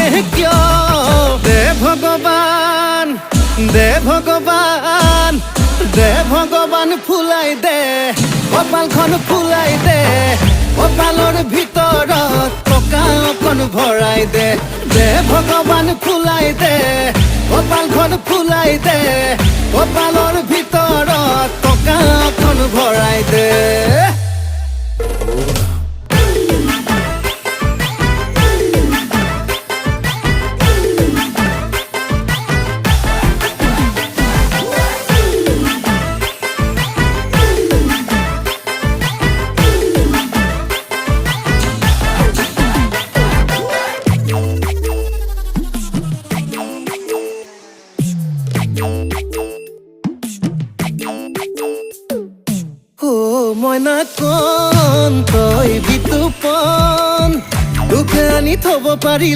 কিয় দে ভগৱান দে ভগৱান দে ভগৱান ফুলাই দে কপালখন ফুলাই দে কপালৰ ভিতৰত টকা অকণ ভৰাই দে দে ভগৱান ফুলাই দে কপালখন ফুলাই দে কপালৰ ভিতৰত টকা অকণ ভৰাই দে